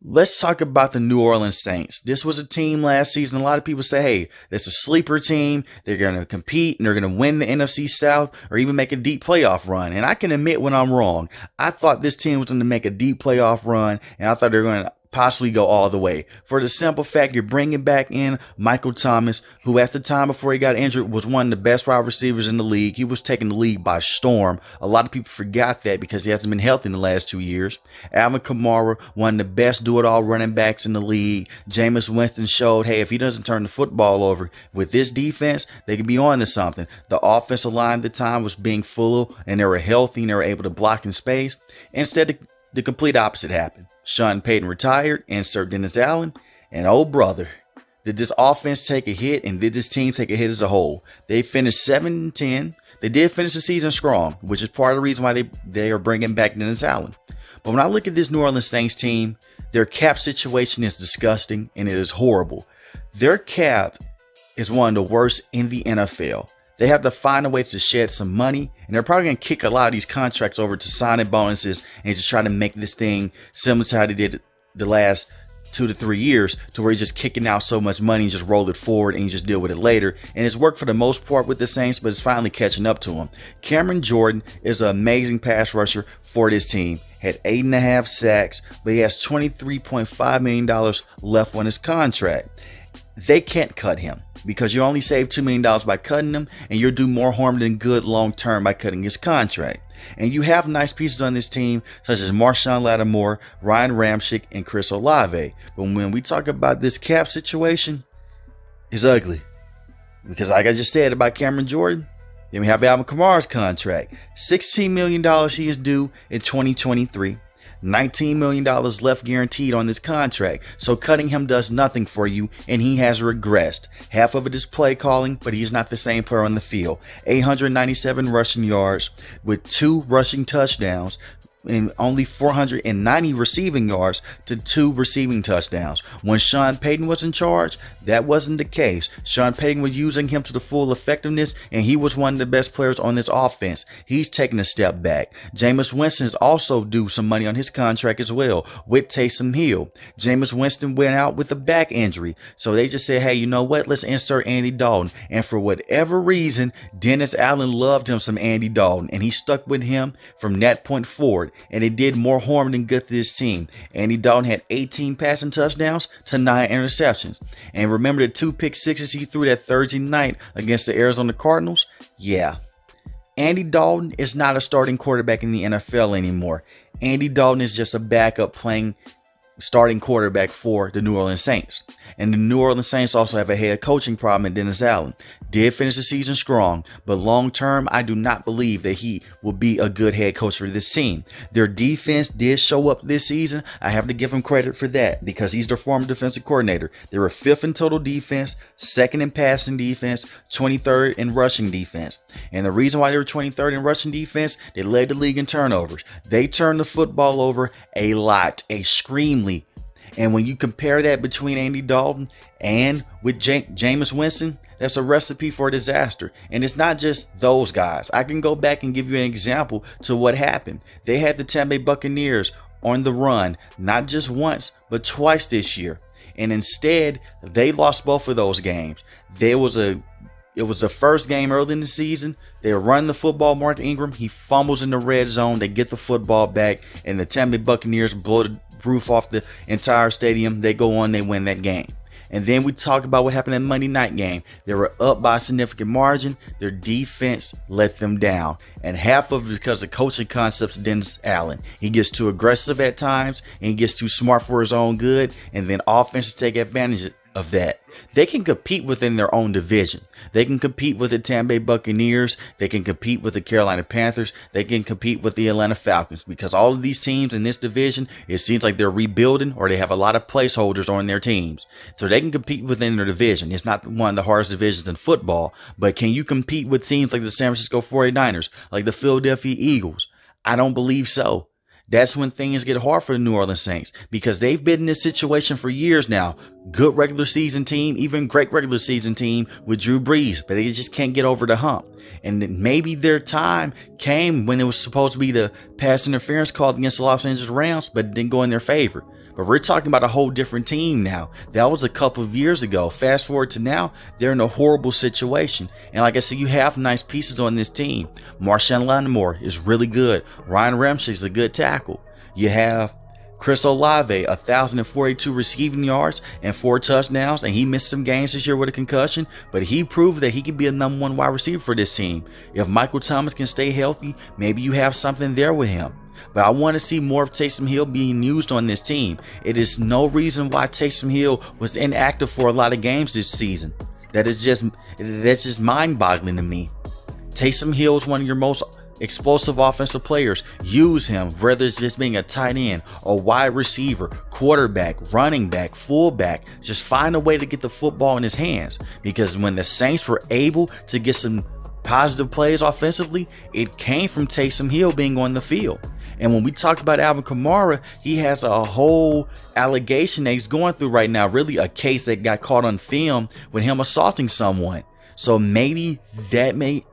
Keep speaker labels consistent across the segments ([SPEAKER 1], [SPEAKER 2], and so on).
[SPEAKER 1] Let's talk about the New Orleans Saints. This was a team last season. A lot of people say, hey, that's a sleeper team. They're going to compete and they're going to win the NFC South or even make a deep playoff run. And I can admit when I'm wrong. I thought this team was going to make a deep playoff run, and I thought they were going to possibly go all the way. For the simple fact, you're bringing back in Michael Thomas, who at the time before he got injured was one of the best wide receivers in the league. He was taking the league by storm. A lot of people forgot that because he hasn't been healthy in the last 2 years. Alvin Kamara, one of the best do-it-all running backs in the league. Jameis Winston showed, hey, if he doesn't turn the football over with this defense, they could be on to something. The offensive line at the time was being full, and they were healthy and they were able to block in space. Instead, the complete opposite happened. Sean Payton retired, insert Dennis Allen, and oh brother, did this offense take a hit and did this team take a hit as a whole. They finished 7-10. They did finish the season strong, which is part of the reason why they are bringing back Dennis Allen. But when I look at this New Orleans Saints team, their cap situation is disgusting and it is horrible. Their cap is one of the worst in the NFL. They have to find a way to shed some money, and they're probably going to kick a lot of these contracts over to signing bonuses and just try to make this thing similar to how they did the last 2 to 3 years, to where you're just kicking out so much money and just roll it forward and you just deal with it later. And it's worked for the most part with the Saints, but it's finally catching up to them. Cameron Jordan is an amazing pass rusher for this team. Had 8.5 sacks, but he has $23.5 million left on his contract. They can't cut him because you only save $2 million by cutting him, and you'll do more harm than good long term by cutting his contract. And you have nice pieces on this team, such as Marshawn Lattimore, Ryan Ramczyk, and Chris Olave. But when we talk about this cap situation, it's ugly. Because like I just said about Cameron Jordan, then we have Alvin Kamara's contract. $16 million he is due in 2023. $19 million left guaranteed on this contract. So cutting him does nothing for you, and he has regressed. Half of it is play calling, but he's not the same player on the field. 897 rushing yards with 2 rushing touchdowns, and only 490 receiving yards to 2 receiving touchdowns. When Sean Payton was in charge, that wasn't the case. Sean Payton was using him to the full effectiveness, and he was one of the best players on this offense. He's taking a step back. Jameis Winston is also due some money on his contract as well with Taysom Hill. Jameis Winston went out with a back injury, so they just said, hey, you know what? Let's insert Andy Dalton. And for whatever reason, Dennis Allen loved him some Andy Dalton, and he stuck with him from that point forward. And it did more harm than good to this team. Andy Dalton had 18 passing touchdowns to 9 interceptions. And remember the 2 pick sixes he threw that Thursday night against the Arizona Cardinals? Yeah. Andy Dalton is not a starting quarterback in the NFL anymore. Andy Dalton is just a backup playing starting quarterback for the New Orleans Saints. And the New Orleans Saints also have a head coaching problem in Dennis Allen. Did finish the season strong, but long term, I do not believe that he will be a good head coach for this team. Their defense did show up this season. I have to give him credit for that because he's their former defensive coordinator. They were 5th in total defense, 2nd in passing defense, 23rd in rushing defense. And the reason why they were 23rd in rushing defense, they led the league in turnovers. They turned the football over a lot, extremely. And when you compare that between Andy Dalton and with Jameis Winston, that's a recipe for disaster. And it's not just those guys. I can go back and give you an example to what happened. They had the Tampa Bay Buccaneers on the run, not just once, but twice this year. And instead, they lost both of those games. It was the first game early in the season. They were running the football. Mark Ingram, he fumbles in the red zone. They get the football back, and the Tampa Bay Buccaneers blow the roof off the entire stadium. They go on, they win that game. And then we talk about what happened in Monday night game. They were up by a significant margin. Their defense let them down. And half of it because of coaching concepts of Dennis Allen. He gets too aggressive at times, and he gets too smart for his own good. And then offenses take advantage of that. They can compete within their own division. They can compete with the Tampa Bay Buccaneers. They can compete with the Carolina Panthers. They can compete with the Atlanta Falcons, because all of these teams in this division, it seems like they're rebuilding, or they have a lot of placeholders on their teams. So they can compete within their division. It's not one of the hardest divisions in football, but can you compete with teams like the San Francisco 49ers, like the Philadelphia Eagles? I don't believe so. That's when things get hard for the New Orleans Saints, because they've been in this situation for years now. Good regular season team, even great regular season team with Drew Brees, but they just can't get over the hump. And maybe their time came when it was supposed to be the pass interference called against the Los Angeles Rams, but it didn't go in their favor. But we're talking about a whole different team now. That was a couple of years ago. Fast forward to now, they're in a horrible situation. And like I said, you have nice pieces on this team. Marshawn Lattimore is really good. Ryan Ramczyk is a good tackle. You have Chris Olave, 1,042 receiving yards and 4 touchdowns, and he missed some games this year with a concussion, but he proved that he can be a #1 wide receiver for this team. If Michael Thomas can stay healthy, maybe you have something there with him. But I want to see more of Taysom Hill being used on this team. It is no reason why Taysom Hill was inactive for a lot of games this season. That's just mind-boggling to me. Taysom Hill is one of your most explosive offensive players. Use him, whether it's just being a tight end, a wide receiver, quarterback, running back, fullback. Just find a way to get the football in his hands. Because when the Saints were able to get some positive plays offensively, it came from Taysom Hill being on the field. And when we talk about Alvin Kamara, he has a whole allegation that he's going through right now. Really a case that got caught on film with him assaulting someone. So maybe that may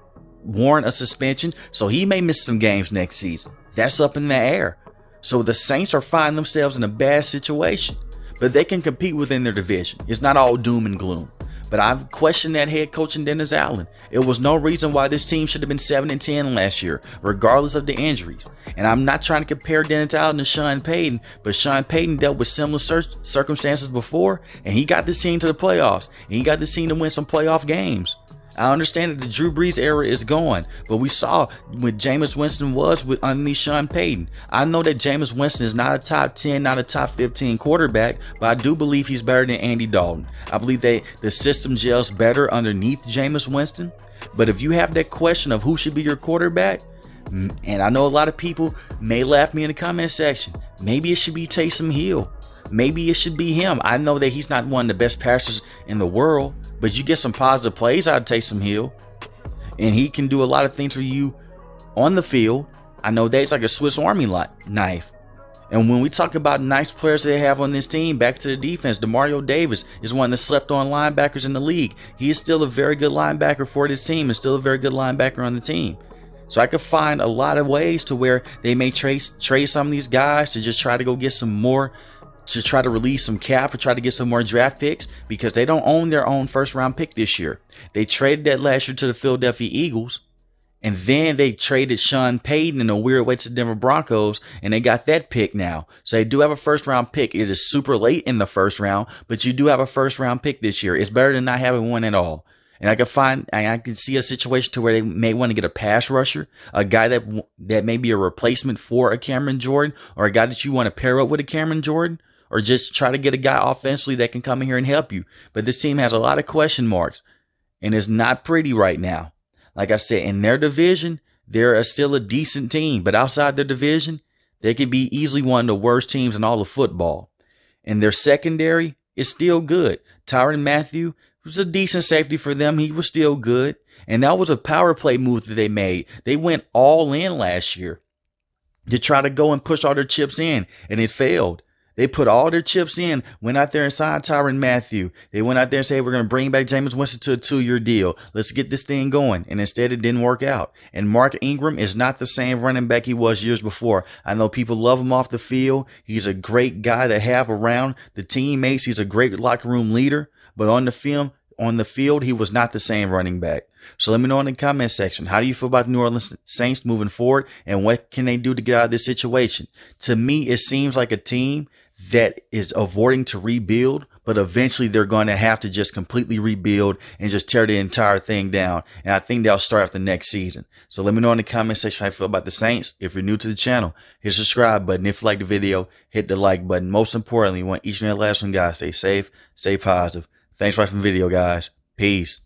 [SPEAKER 1] warrant a suspension, so he may miss some games next season. That's up in the air. So the Saints are finding themselves in a bad situation, but they can compete within their division. It's not all doom and gloom. But I've questioned that head coach in Dennis Allen. It was no reason why this team should have been 7-10 last year, regardless of the injuries. And I'm not trying to compare Dennis Allen to Sean Payton, but Sean Payton dealt with similar circumstances before, and he got this team to the playoffs, and he got this team to win some playoff games. I understand that the Drew Brees era is gone, but we saw what Jameis Winston was with underneath Sean Payton. I know that Jameis Winston is not a top 10, not a top 15 quarterback, but I do believe he's better than Andy Dalton. I believe that the system gels better underneath Jameis Winston. But if you have that question of who should be your quarterback, and I know a lot of people may laugh me in the comment section, maybe it should be Taysom Hill. Maybe it should be him. I know that he's not one of the best passers in the world, but you get some positive plays out of Taysom Hill, and he can do a lot of things for you on the field. I know that's like a Swiss Army knife. And when we talk about nice players they have on this team, back to the defense, Demario Davis is one of the slept-on linebackers in the league. He is still a very good linebacker for this team and still a very good linebacker on the team. So I could find a lot of ways to where they may trade some of these guys to just try to go get some more, to try to release some cap or try to get some more draft picks, because they don't own their own first-round pick this year. They traded that last year to the Philadelphia Eagles, and then they traded Sean Payton in a weird way to the Denver Broncos, and they got that pick now. So they do have a first-round pick. It is super late in the first round, but you do have a first-round pick this year. It's better than not having one at all. And I can see a situation to where they may want to get a pass rusher, a guy that may be a replacement for a Cameron Jordan, or a guy that you want to pair up with a Cameron Jordan, or just try to get a guy offensively that can come in here and help you. But this team has a lot of question marks, and it's not pretty right now. Like I said, in their division, they're still a decent team, but outside their division, they could be easily one of the worst teams in all of football. And their secondary is still good. Tyrann Mathieu was a decent safety for them. He was still good. And that was a power play move that they made. They went all in last year to try to go and push all their chips in, and it failed. They put all their chips in, went out there and signed Tyrann Mathieu. They went out there and said, we're going to bring back Jameis Winston to a 2-year deal. Let's get this thing going. And instead, it didn't work out. And Mark Ingram is not the same running back he was years before. I know people love him off the field. He's a great guy to have around the teammates. He's a great locker room leader. But on the field, he was not the same running back. So let me know in the comment section, how do you feel about the New Orleans Saints moving forward, and what can they do to get out of this situation? To me, it seems like a team that is avoiding to rebuild, but eventually they're going to have to just completely rebuild and just tear the entire thing down. And I think they'll start after next season. So let me know in the comment section how you feel about the Saints. If you're new to the channel, hit the subscribe button. If you like the video, hit the like button. Most importantly, we want each and every last one, guys, stay safe, stay positive. Thanks for watching the video, guys. Peace.